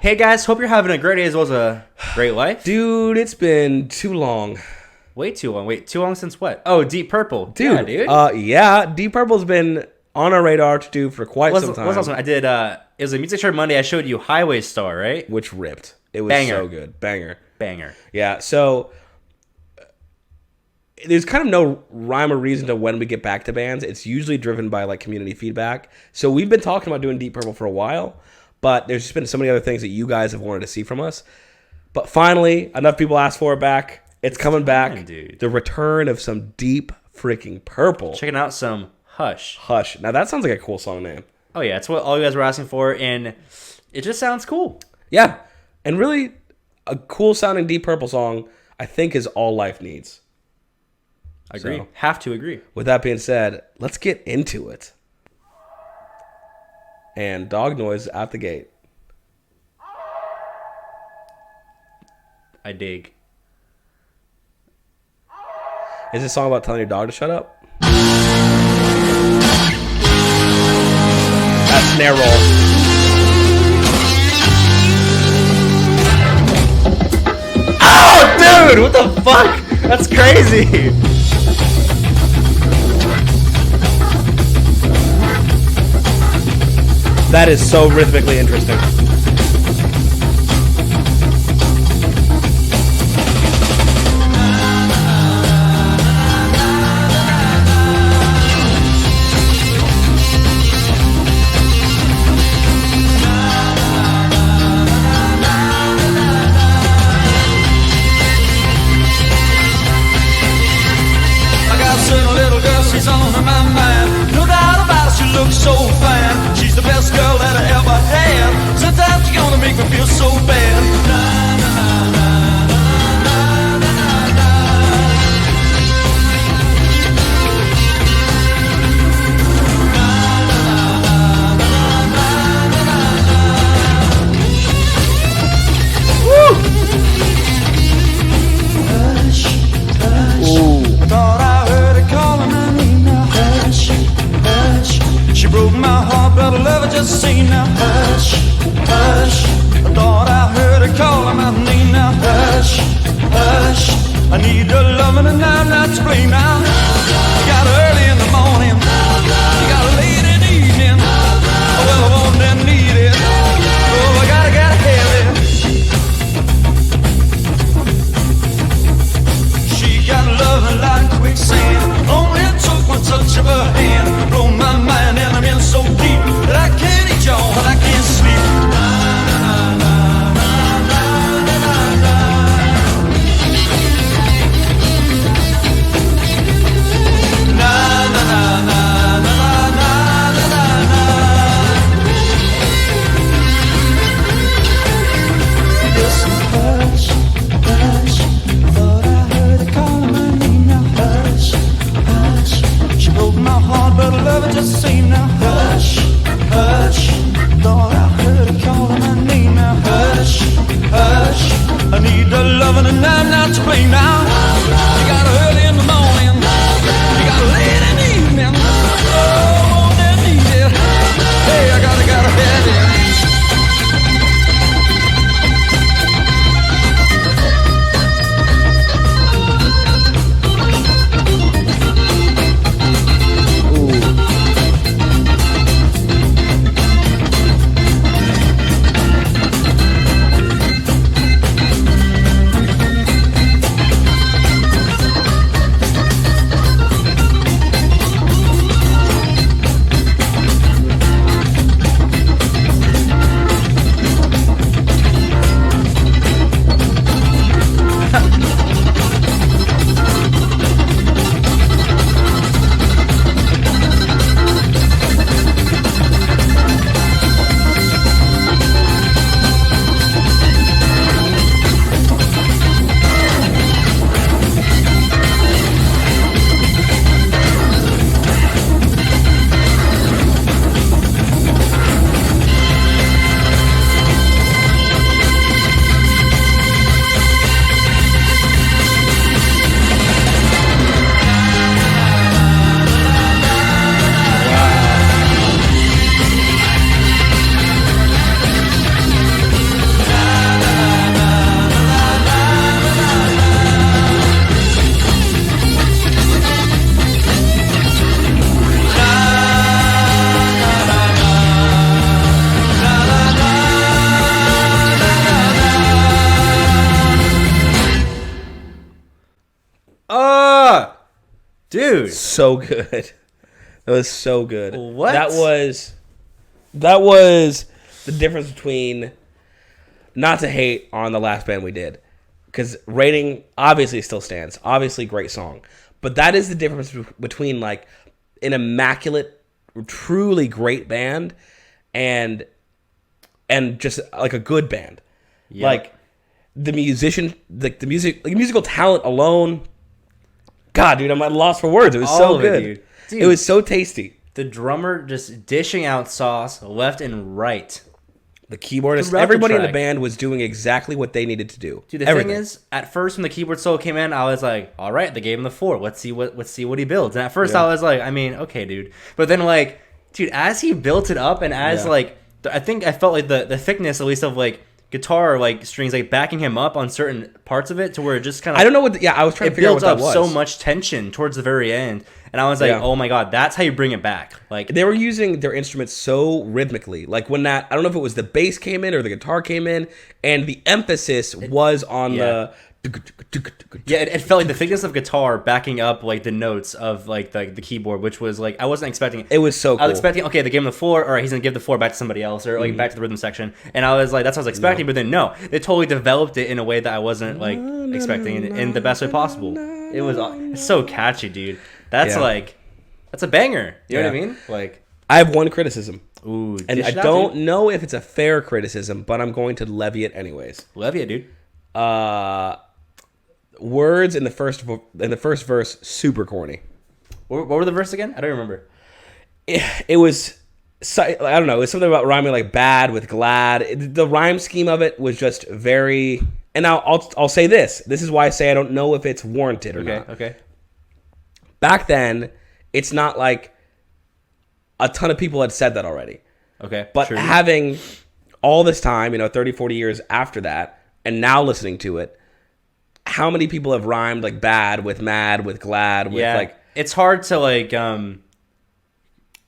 Hey guys, hope you're having a great day as well as a great life. Dude, it's been too long. Way too long. Wait, too long since what? Oh, Deep Purple. Dude. Yeah, dude. Deep Purple's been on our radar to do for quite some time. What's awesome? I did, it was a Music Share Monday. I showed you Highway Star, right? Which ripped. It was Banger. so good. Banger. Yeah, so there's kind of no rhyme or reason to when we get back to bands. It's usually driven by like community feedback. So we've been talking about doing Deep Purple for a while, but there's just been so many other things that you guys have wanted to see from us. But finally, enough people asked for it back. It's coming back. Dude. The return of some Deep freaking Purple. Checking out some Hush. Hush. Now that sounds like a cool song name. Oh yeah, it's what all you guys were asking for, and it just sounds cool. Yeah. And really, a cool sounding Deep Purple song, I think, is all life needs. Agree. So, have to agree. With that being said, let's get into it. And dog noise at the gate. I dig. Is this song about telling your dog to shut up? That snare roll. Oh, dude, what the fuck? That's crazy. That is so rhythmically interesting. She's on my mind. No doubt about it, she looks so fine. She's the best girl that I ever had. Sometimes you're gonna make me feel so bad. Na, na, na, na, na, na, na, na. Woo! Hush, hush. I thought I heard it calling my name now. Hush, hush. She broke my heart, but I love her just the same now. Hush, hush. I thought I heard her calling my name now. Hush, hush. I need her loving and I'm not to blame now. You got her early in the morning. You got her late in the evening. Oh, well, I want and need it. Oh, I gotta have it. She got loving like quicksand. Only it took one touch of her hand. Blow my mind and I'm in so deep that I can't eat y'all and I can't sleep. Na, na, na, na, na, na, na, na. Na, na, na, na, na, na, na, na, na. Listen, hush, hush. Thought I heard her calling my name now. Hush, hush. She broke my heart, but I love it just the same now. Hush, hush. Thought I heard her calling my name now. Hush, hush. I need her loving and I'm not to blame now. You got her early in the morning. You got her late in the evening. Oh, won't I need it? Hey, I gotta have it. Dude. So good. That was so good. What? That was the difference between, not to hate on the last band we did, because Rating obviously still stands. Obviously, great song. But that is the difference between like an immaculate, truly great band and just like a good band. Yeah. Like the musician, like the musical talent alone. God, dude, I'm at a loss for words. It was All so of it, good. dude. It was so tasty. The drummer just dishing out sauce left and right. The keyboardist, Throughout the everybody in the track. band was doing exactly what they needed to do. Dude, the Everything. thing is, at first when the keyboard solo came in, I was like, all right, they gave him the 4. Let's see what he builds. And at first Yeah. I was like, I mean, okay, dude. But then like, dude, as he built it up and as Yeah. like, I think I felt like the thickness at least of like guitar like strings like backing him up on certain parts of it to where it just kind of, I don't know what. I was trying to it figure out what builds that up was. so much tension towards the very end. And I was like, Yeah. oh my God, that's how you bring it back. Like, They were using their instruments so rhythmically. Like when that, I don't know if it was the bass came in or the guitar came in, and the emphasis was on yeah. Yeah, it felt like the thickness of guitar backing up like the notes of like the keyboard, which was like I wasn't expecting. It was so cool. I was expecting, okay, they gave him the 4, or he's gonna give the 4 back to somebody else, or like back to the rhythm section, and I was like, that's what I was expecting. But then no, they totally developed it in a way that I wasn't like expecting in the best way possible. It was it's so catchy, dude. That's Yeah. like that's a banger. You know what I Yeah. mean? Like, I have one criticism. ooh, And dish I it out, don't dude. know if it's a fair criticism, but I'm going to levy it anyways. Love you, dude. Words in the first verse, super corny. What were the verse again? I don't remember. It was, I don't know, it was something about rhyming like bad with glad. The rhyme scheme of it was just very. And now I'll say this. This is why I say I don't know if it's warranted or Okay, not. okay. Back then, it's not like a ton of people had said that already. Okay. But true. having all this time, 30, 40 years after that, and now listening to it, how many people have rhymed like bad with mad with glad with like it's hard to like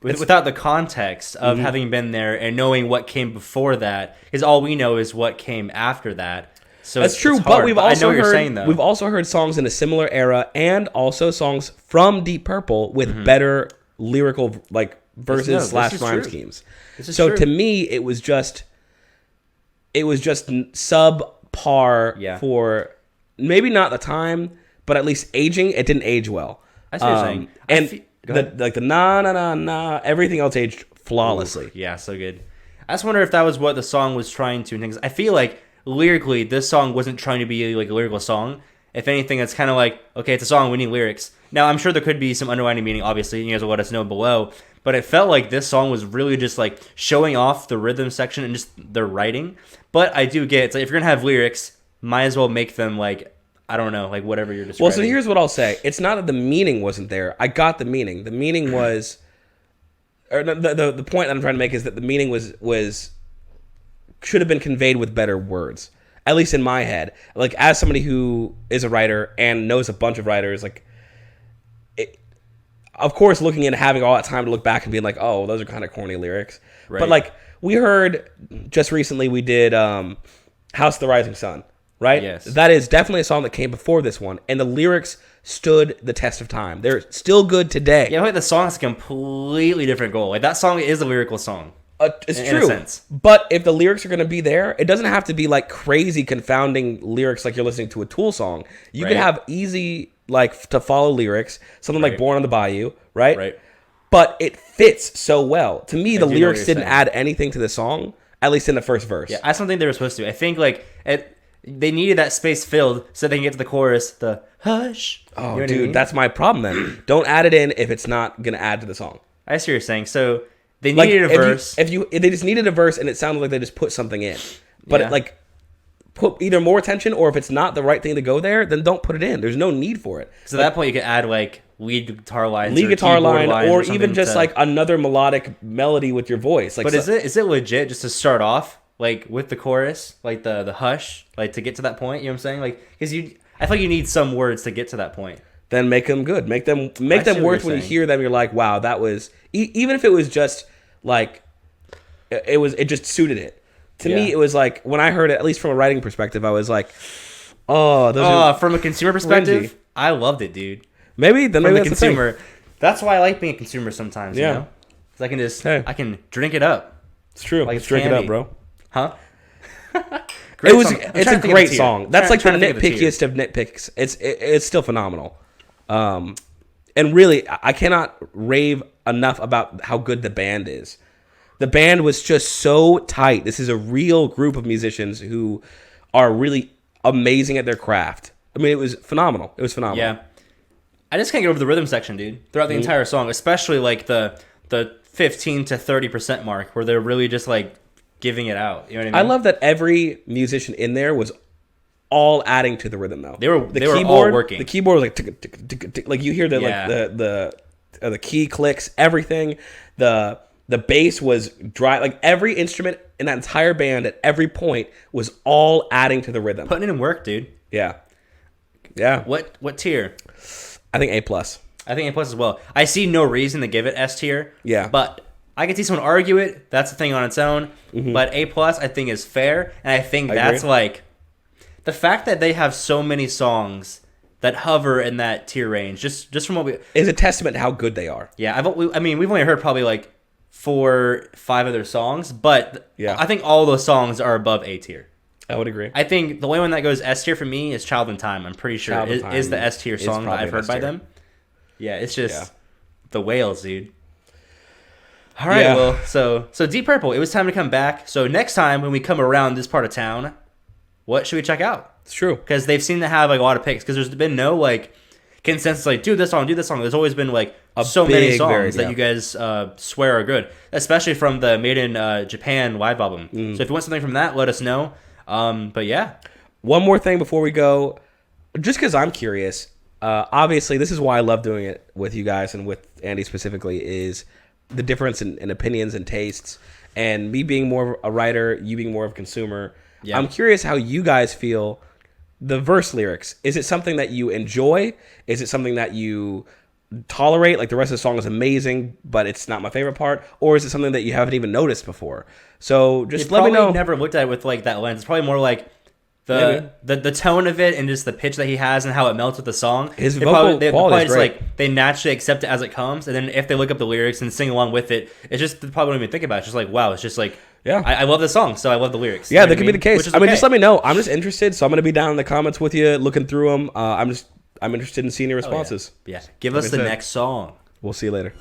without the context of having been there and knowing what came before that, because all we know is what came after that. So that's true, it's but hard. we've I know also what you're heard saying, though. we've also heard songs in a similar era and also songs from Deep Purple with better lyrical like verses this / is rhyme true. schemes. This is So true. to me, it was just subpar Yeah. for maybe not the time, but at least aging. It didn't age well. I see what you're saying. And Go ahead. the na na na na, everything else aged flawlessly. Yeah, so good. I just wonder if that was what the song was trying to. Because I feel like lyrically, this song wasn't trying to be like a lyrical song. If anything, it's kind of like, okay, it's a song, we need lyrics. Now, I'm sure there could be some underlying meaning, obviously, you guys will let us know below. But it felt like this song was really just like showing off the rhythm section and just their writing. But I do get, it's like if you're going to have lyrics, might as well make them like, I don't know, like whatever you're describing. Well, so here's what I'll say. It's not that the meaning wasn't there. I got the meaning. The meaning was, or the point that I'm trying to make is that the meaning was should have been conveyed with better words. At least in my head. Like, as somebody who is a writer and knows a bunch of writers, like, of course, looking and having all that time to look back and being like, oh, those are kind of corny lyrics. Right. But, like, we heard just recently we did House of the Rising Sun, right? Yes. That is definitely a song that came before this one, and the lyrics stood the test of time. They're still good today. Yeah, like the song has a completely different goal. Like that song is a lyrical song. It's in a true. sense. But if the lyrics are going to be there, it doesn't have to be like crazy confounding lyrics like you're listening to a Tool song. You can Right. have easy, like, to follow lyrics, something like Right. Born on the Bayou, right? Right. But it fits so well. To me, the do know what lyrics you're didn't saying. add anything to the song, at least in the first verse. Yeah, I don't think they were supposed to. I think like they needed that space filled so they can get to the chorus, the hush. Oh, You know what I dude, mean? that's my problem then. Don't add it in if it's not going to add to the song. I see what you're saying. So they Like, needed a verse. If they just needed a verse and it sounded like they just put something in. But Yeah. it, like, put either more attention, or if it's not the right thing to go there, then don't put it in. There's no need for it. So at that point, you could add like lead guitar lines, Lead or guitar keyboard line, lines or something even just to- like another melodic melody with your voice. Like, But is it legit just to start off like with the chorus, like the hush, like to get to that point? You know what I'm saying? Like because I feel like you need some words to get to that point. then make them good. Make them see what worth you're when you saying. hear them. You're like, wow, that was even if it was just like it just suited it. To me, Yeah. it was like when I heard it, at least from a writing perspective, I was like, oh, those are From a consumer perspective, cringy. I loved it, dude. Maybe then from maybe the that's the thing. consumer. That's why I like being a consumer sometimes. Yeah. You know, 'cause I can just Hey. drink it up. It's true. Like Let's drink it up, candy. bro. Huh? It's a great song. That's like the nitpickiest. nitpickiest of nitpicks. It's still phenomenal. And really, I cannot rave enough about how good the band is. The band was just so tight. This is a real group of musicians who are really amazing at their craft. I mean, it was phenomenal. It was phenomenal. Yeah. I just can't get over the rhythm section, dude. Throughout the entire song, especially like the 15 to 30% mark where they're really just like giving it out. You know what I mean? I love that every musician in there was all adding to the rhythm though. They were all working. The keyboard was like tick, tick, tick, tick, like you hear the Yeah. like the key clicks, everything. The bass was dry. Like every instrument in that entire band at every point was all adding to the rhythm. Putting in work, dude. Yeah. Yeah. What tier? I think A+. I think A+ as well. I see no reason to give it S tier. Yeah. But I can see someone argue it. That's a thing on its own. But A+ I think is fair, and I think that's agree. like the fact that they have so many songs that hover in that tier range. Just from what we Is a testament to how good they are. yeah. I mean we've only heard probably like 4, 5 of their songs, but Yeah. I think all those songs are above A tier. I would agree. I think the only one that goes S tier for me is Child in Time. I'm pretty sure Child in is the Time S tier is song that probably I've an heard S by tier. them. Yeah, it's just Yeah. the whales, dude. All right, Yeah. well, so Deep Purple, it was time to come back. So next time when we come around this part of town, what should we check out? It's true. Because they've seemed to have like a lot of picks. Because there's been no like consensus like do this song, do this song. There's always been like so many big songs variety, that yeah. you guys swear are good, especially from the Made in Japan live album. Mm. So if you want something from that, let us know. But yeah, One more thing before we go, just because I'm curious. Obviously, this is why I love doing it with you guys and with Andy specifically, is the difference in opinions and tastes. And me being more of a writer, you being more of a consumer. Yeah. I'm curious how you guys feel the verse lyrics. Is it something that you enjoy? Is it something that you tolerate? Like the rest of the song is amazing, but it's not my favorite part. Or is it something that you haven't even noticed before? So just let me know. Never looked at it with like that lens. It's probably more like the tone of it and just the pitch that he has and how it melts with the song. His They vocal they quality is just great. like they naturally accept it as it comes, and then if they look up the lyrics and sing along with it, it's just they probably don't even think about it. It's just like wow, it's just like Yeah. I love this song, so I love the lyrics. Yeah, You know that what could be the case. Which is I mean, okay. just let me know. I'm just interested, so I'm going to be down in the comments with you, looking through them. I'm interested in seeing your responses. Yeah, give us the said. next song. We'll see you later.